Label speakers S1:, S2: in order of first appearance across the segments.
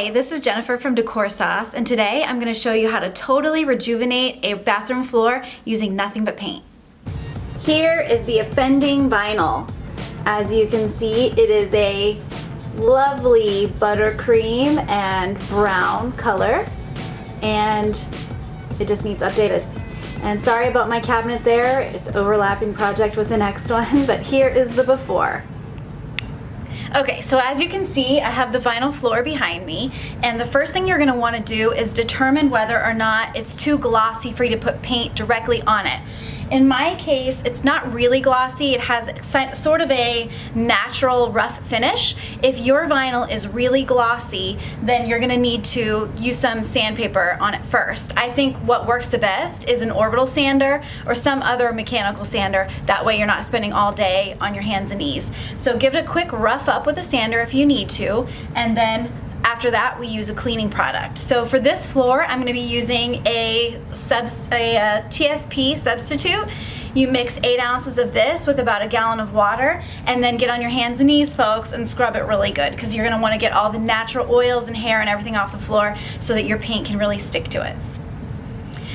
S1: Hi, this is Jennifer from Decorsauce, and today I'm going to show you how to totally rejuvenate a bathroom floor using nothing but paint. Here is the offending vinyl. As you can see, it is a lovely buttercream and brown color, and it just needs updated. And sorry about my cabinet there, it's an overlapping project with the next one, but here is the before. Okay, so as you can see, I have the vinyl floor behind me, and the first thing you're going to want to do is determine whether or not it's too glossy for you to put paint directly on it. In my case, it's not really glossy. It has sort of a natural rough finish. If your vinyl is really glossy, then you're gonna need to use some sandpaper on it first. I think what works the best is an orbital sander or some other mechanical sander. That way you're not spending all day on your hands and knees. So give it a quick rough up with a sander if you need to, and then after that, we use a cleaning product. So for this floor, I'm going to be using a TSP substitute. You mix 8 ounces of this with about a gallon of water, and then get on your hands and knees, folks, and scrub it really good, because you're going to want to get all the natural oils and hair and everything off the floor so that your paint can really stick to it.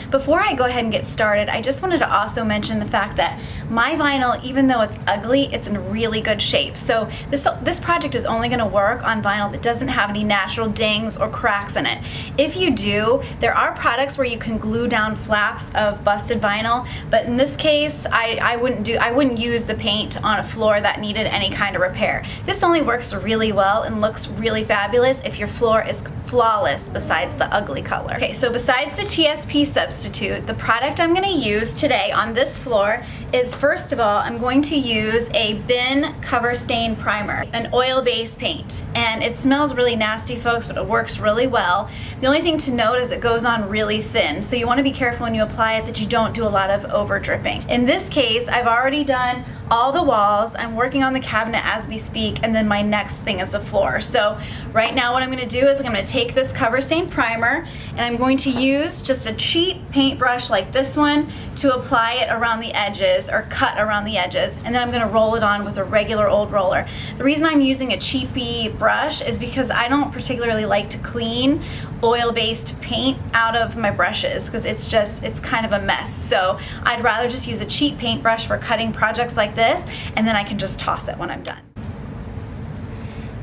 S1: Before I go ahead and get started, I just wanted to also mention the fact that my vinyl, even though it's ugly, it's in really good shape. So this project is only going to work on vinyl that doesn't have any natural dings or cracks in it. If you do, there are products where you can glue down flaps of busted vinyl, but in this case, I wouldn't use the paint on a floor that needed any kind of repair. This only works really well and looks really fabulous if your floor is flawless besides the ugly color. Okay, so besides the TSP substitute, the product I'm going to use today on this floor is, first of all, I'm going to use a bin cover stain primer, an oil-based paint, and it smells really nasty, folks, but it works really well. The only thing to note is it goes on really thin, so you want to be careful when you apply it that you don't do a lot of over dripping. In this case, I've already done all the walls. I'm working on the cabinet as we speak, and then my next thing is the floor. So right now what I'm going to do is I'm going to take this cover stain primer, and I'm going to use just a cheap paintbrush like this one to apply it around the edges, or cut around the edges, and then I'm going to roll it on with a regular old roller. The reason I'm using a cheapy brush is because I don't particularly like to clean oil-based paint out of my brushes, because it's kind of a mess. So I'd rather just use a cheap paintbrush for cutting projects like this, and then I can just toss it when I'm done.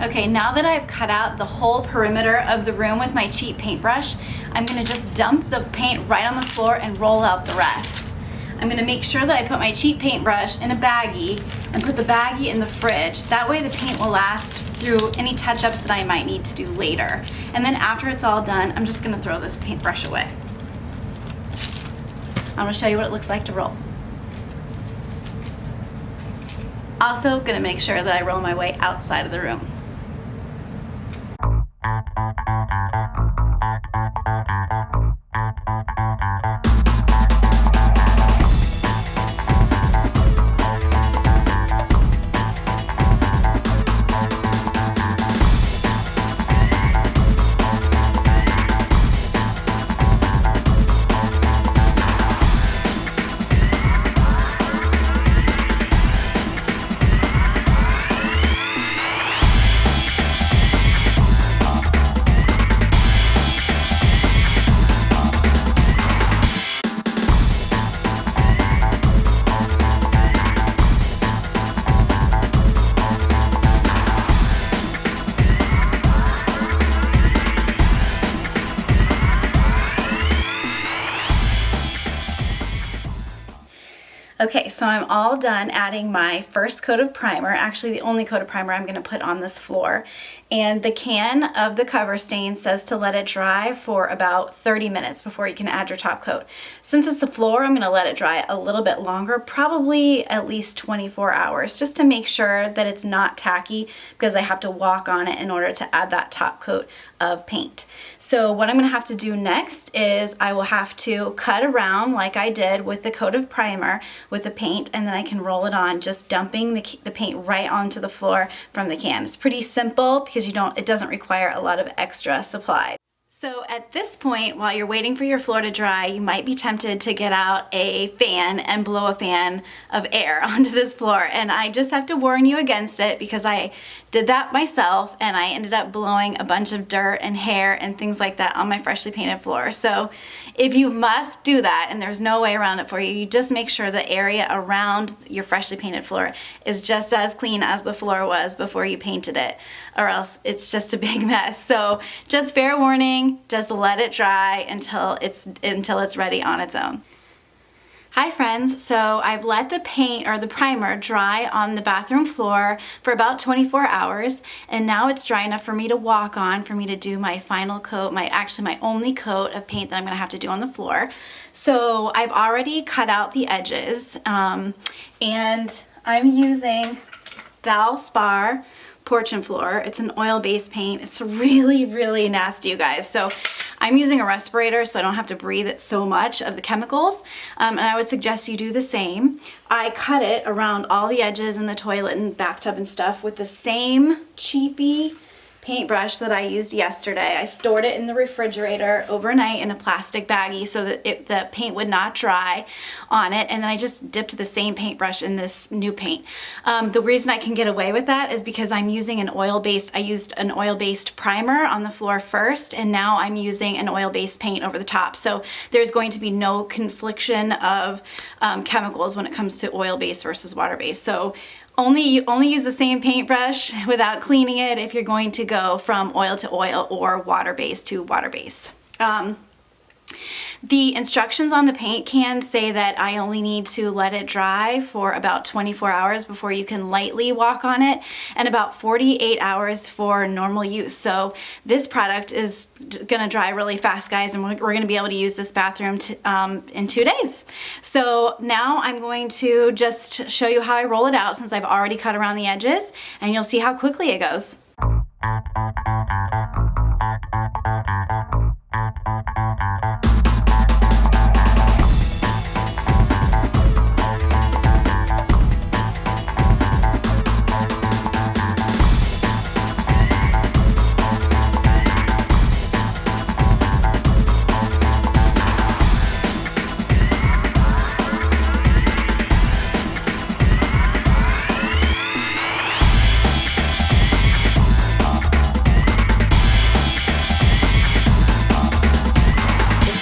S1: Okay, now that I've cut out the whole perimeter of the room with my cheap paintbrush, I'm going to just dump the paint right on the floor and roll out the rest. I'm going to make sure that I put my cheap paintbrush in a baggie and put the baggie in the fridge. That way the paint will last through any touch-ups that I might need to do later. And then after it's all done, I'm just going to throw this paintbrush away. I'm going to show you what it looks like to roll. Also going to make sure that I roll my way outside of the room. Okay, so I'm all done adding my first coat of primer, actually the only coat of primer I'm going to put on this floor. And the can of the cover stain says to let it dry for about 30 minutes before you can add your top coat. Since it's the floor, I'm going to let it dry a little bit longer, probably at least 24 hours, just to make sure that it's not tacky, because I have to walk on it in order to add that top coat of paint. So what I'm going to have to do next is I will have to cut around like I did with the coat of primer with the paint, and then I can roll it on, just dumping the paint right onto the floor from the can. It's pretty simple because it doesn't require a lot of extra supplies. So So at this point, while you're waiting for your floor to dry, you might be tempted to get out a fan and blow a fan of air onto this floor. And I just have to warn you against it because I did that myself and I ended up blowing a bunch of dirt and hair and things like that on my freshly painted floor. So if you must do that and there's no way around it for you, you just make sure the area around your freshly painted floor is just as clean as the floor was before you painted it, or else it's just a big mess. So just fair warning, just let it dry until it's ready on its own. Hi friends, so I've let the paint or the primer dry on the bathroom floor for about 24 hours, and now it's dry enough for me to walk on, for me to do my final coat, my only coat of paint that I'm gonna have to do on the floor. So I've already cut out the edges, and I'm using Valspar Porch and Floor. It's an oil-based paint. It's really, really nasty, you guys. So I'm using a respirator so I don't have to breathe it so much of the chemicals, and I would suggest you do the same. I cut it around all the edges in the toilet and bathtub and stuff with the same cheapy paintbrush that I used yesterday. I stored it in the refrigerator overnight in a plastic baggie so that the paint would not dry on it, and then I just dipped the same paintbrush in this new paint. The reason I can get away with that is because I used an oil-based primer on the floor first, and now I'm using an oil-based paint over the top. So there's going to be no confliction of chemicals when it comes to oil-based versus water-based. So only use the same paintbrush without cleaning it if you're going to go from oil to oil or water-based to water-based. The instructions on the paint can say that I only need to let it dry for about 24 hours before you can lightly walk on it, and about 48 hours for normal use. So this product is gonna dry really fast, guys, and we're gonna be able to use this bathroom in 2 days. So now I'm going to just show you how I roll it out since I've already cut around the edges, and you'll see how quickly it goes.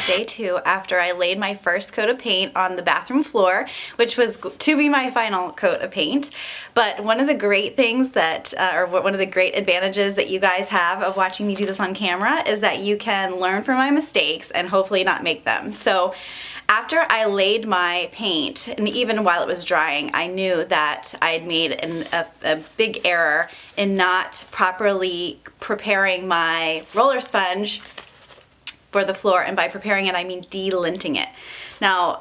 S1: Day 2 after I laid my first coat of paint on the bathroom floor, which was to be my final coat of paint. But one of the great things that, or one of the great advantages that you guys have of watching me do this on camera is that you can learn from my mistakes and hopefully not make them. So after I laid my paint, and even while it was drying, I knew that I had made a big error in not properly preparing my roller sponge for the floor, and by preparing it I mean de-linting it. Now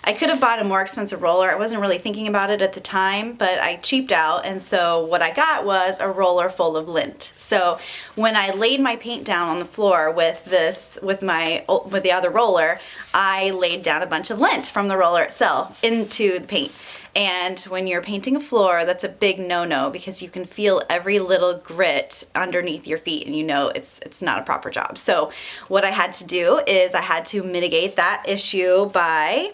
S1: I could have bought a more expensive roller. I wasn't really thinking about it at the time, but I cheaped out, and so what I got was a roller full of lint. So when I laid my paint down on the floor with the other roller, I laid down a bunch of lint from the roller itself into the paint. And when you're painting a floor, that's a big no-no because you can feel every little grit underneath your feet and you know it's not a proper job. So what I had to do is I had to mitigate that issue by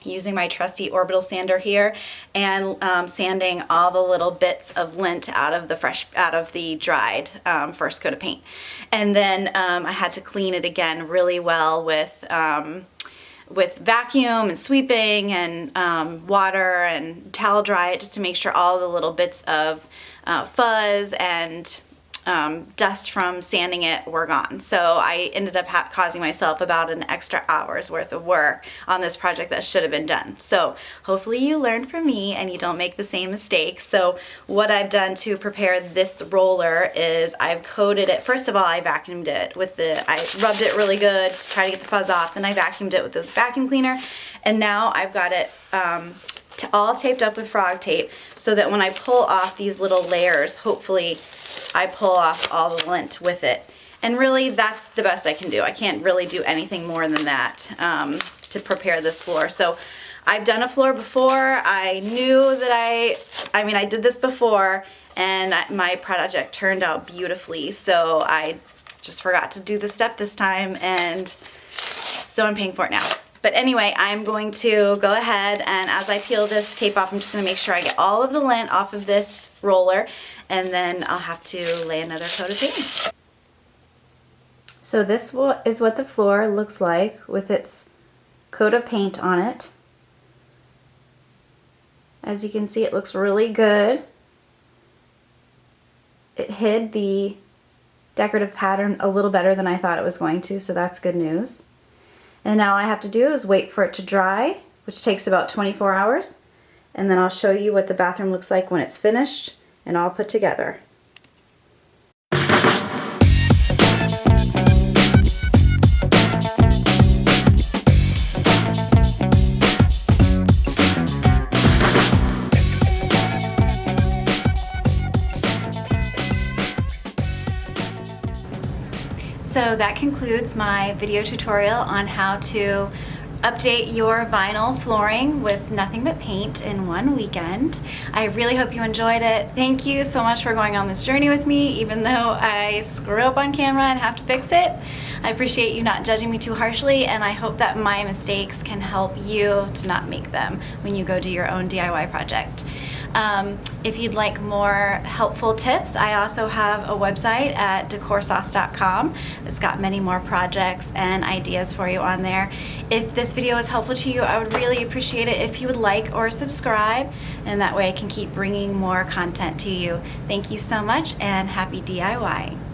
S1: using my trusty orbital sander here and sanding all the little bits of lint out of the dried first coat of paint. And then I had to clean it again really well with vacuum and sweeping and water and towel dry it just to make sure all the little bits of fuzz and dust from sanding it were gone. So I ended up causing myself about an extra hour's worth of work on this project that should have been done. So hopefully you learned from me and you don't make the same mistakes. So what I've done to prepare this roller is I've coated it. First of all, I vacuumed it I rubbed it really good to try to get the fuzz off. Then I vacuumed it with the vacuum cleaner, and now I've got it all taped up with frog tape so that when I pull off these little layers, hopefully I pull off all the lint with it. And really that's the best I can do. I can't really do anything more than that to prepare this floor. So I've done a floor before. I knew that I did this before, and my project turned out beautifully. So I just forgot to do the step this time, and so I'm paying for it now. But anyway, I'm going to go ahead, and as I peel this tape off, I'm just going to make sure I get all of the lint off of this roller, and then I'll have to lay another coat of paint. So this is what the floor looks like with its coat of paint on it. As you can see, it looks really good. It hid the decorative pattern a little better than I thought it was going to, so that's good news. And now all I have to do is wait for it to dry, which takes about 24 hours, and then I'll show you what the bathroom looks like when it's finished and all put together. So that concludes my video tutorial on how to update your vinyl flooring with nothing but paint in one weekend. I really hope you enjoyed it. Thank you so much for going on this journey with me, even though I screw up on camera and have to fix it. I appreciate you not judging me too harshly, and I hope that my mistakes can help you to not make them when you go do your own DIY project. If you'd like more helpful tips, I also have a website at Decorsauce.com that's got many more projects and ideas for you on there. If this video is helpful to you, I would really appreciate it if you would like or subscribe, and that way I can keep bringing more content to you. Thank you so much, and happy DIY.